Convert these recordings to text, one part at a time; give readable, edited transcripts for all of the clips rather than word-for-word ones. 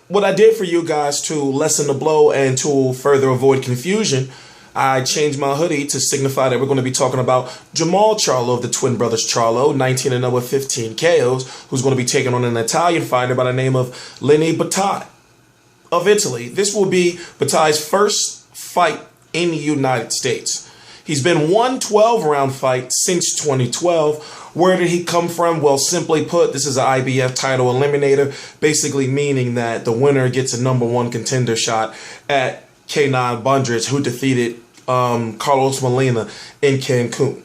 what I did for you guys to lessen the blow and to further avoid confusion, I changed my hoodie to signify that we're going to be talking about Jermall Charlo of the twin brothers Charlo, 19-0 with 15 KOs, who's going to be taking on an Italian fighter by the name of Lenny Bottai of Italy. This will be Bottai's first fight in the United States. He's been one 12-round fight since 2012. Where did he come from? Well, simply put, this is an IBF title eliminator, basically meaning that the winner gets a #1 contender shot at K9 Bundrich, who defeated Carlos Molina in Cancun.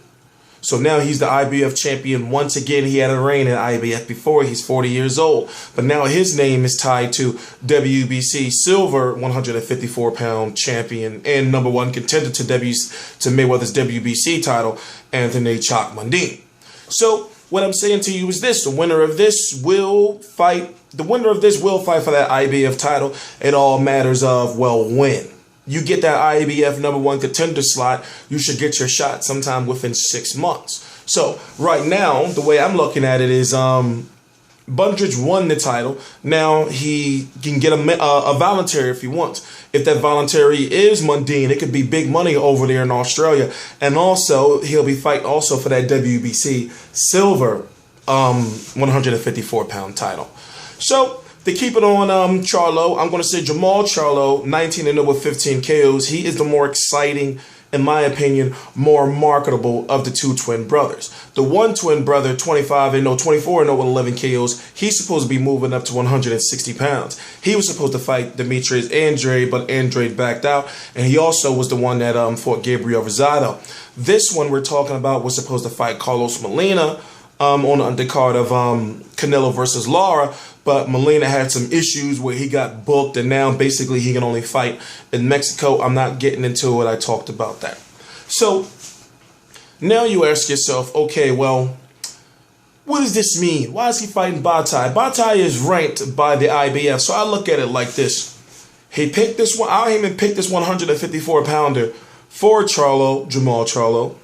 So now he's the IBF champion once again. He had a reign in IBF before. He's 40 years old. But now his name is tied to WBC silver 154-pound champion and #1 contender to Mayweather's WBC title, Anthony Chalk Mundine. So what I'm saying to you is this: the winner of this will fight for that IBF title. It all matters of, well, when you get that IBF #1 contender slot, you should get your shot sometime within 6 months. So right now, the way I'm looking at it is, Bundrich won the title. Now he can get a voluntary if he wants. If that voluntary is Mundine, it could be big money over there in Australia. And also, he'll be fighting also for that WBC silver 154-pound title. So to keep it on Charlo, I'm going to say Jermall Charlo, 19-0 with 15 KOs. He is the more exciting, in my opinion, more marketable of the two twin brothers. The one twin brother, 24-0 with 11 KOs, he's supposed to be moving up to 160 pounds. He was supposed to fight Demetrius Andrade, but Andrade backed out, and he also was the one that fought Gabriel Rosado. This one we're talking about was supposed to fight Carlos Molina on the undercard of Canelo versus Lara, but Molina had some issues where he got booked, and now basically he can only fight in Mexico. I'm not getting into it. I talked about that. So now you ask yourself, okay, well, what does this mean? Why is he fighting Bottai? Bottai is ranked by the IBF, so I look at it like this. He picked this one. I'll even pick this 154-pounder for Jermall Charlo,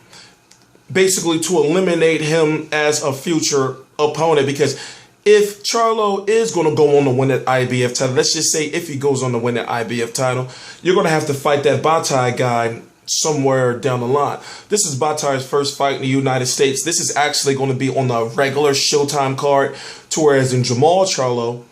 basically to eliminate him as a future opponent, because if Charlo is going to go on to win that IBF title, let's just say if he goes on to win that IBF title, you're going to have to fight that Bottai guy somewhere down the line. This is Bottai's first fight in the United States. This is actually going to be on the regular Showtime card, to whereas in Jermall Charlo,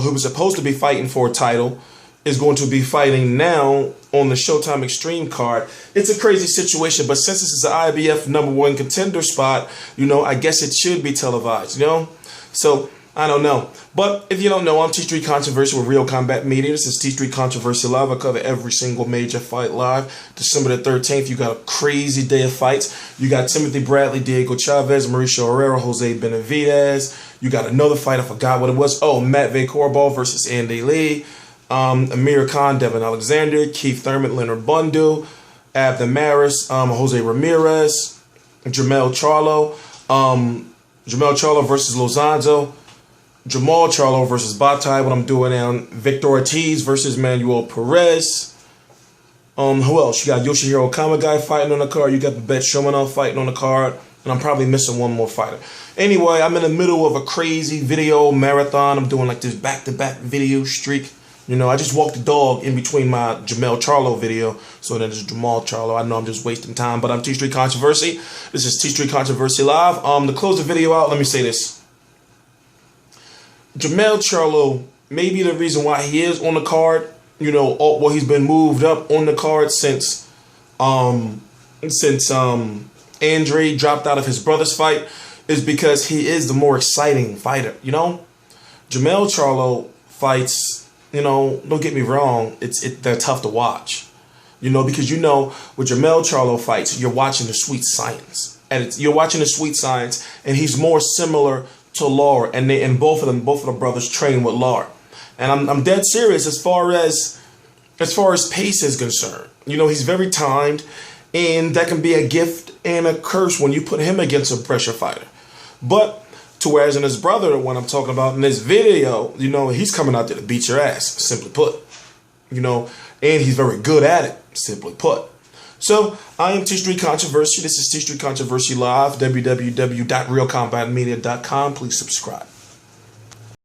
who was supposed to be fighting for a title, is going to be fighting now on the Showtime Extreme card. It's a crazy situation, but since this is the IBF #1 contender spot, I guess it should be televised, So, I don't know. But if you don't know, I'm T-Street Controversy with Real Combat Media. This is T-Street Controversy Live. I cover every single major fight live. December the 13th, you got a crazy day of fights. You got Timothy Bradley, Diego Chavez, Mauricio Herrera, Jose Benavidez. You got another fight, I forgot what it was. Oh, Matt Korbal versus Andy Lee. Amir Khan, Devin Alexander, Keith Thurman, Leonard Bundu, Abden Maris, Jose Ramirez, Jermall Charlo, Jermall Charlo versus Lozanzo, Jermall Charlo versus Bottai, what I'm doing now, Victor Ortiz versus Manuel Perez. Who else? You got Yoshihiro Kamagai fighting on the card. You got Babette Shomanov fighting on the card. And I'm probably missing one more fighter. Anyway, I'm in the middle of a crazy video marathon. I'm doing like this back-to-back video streak. I just walked the dog in between my Jermall Charlo video. So then there's Jermall Charlo. I know I'm just wasting time, but I'm T-Street Controversy. This is T-Street Controversy Live. To close the video out, let me say this. Jermall Charlo may be the reason why he is on the card. He's been moved up on the card since Andre dropped out of his brother's fight, is because he is the more exciting fighter. Jermall Charlo fights, don't get me wrong, they're tough to watch. Because with Jermall Charlo fights, you're watching the sweet science. You're watching the sweet science, and he's more similar to Lara, and both of the brothers train with Lara. And I'm dead serious as far as pace is concerned. He's very timed, and that can be a gift and a curse when you put him against a pressure fighter. But to whereas in his brother, the one I'm talking about in this video, he's coming out there to beat your ass, simply put. And he's very good at it, simply put. So, I am T-Street Controversy. This is T-Street Controversy Live, www.realcombatmedia.com. Please subscribe.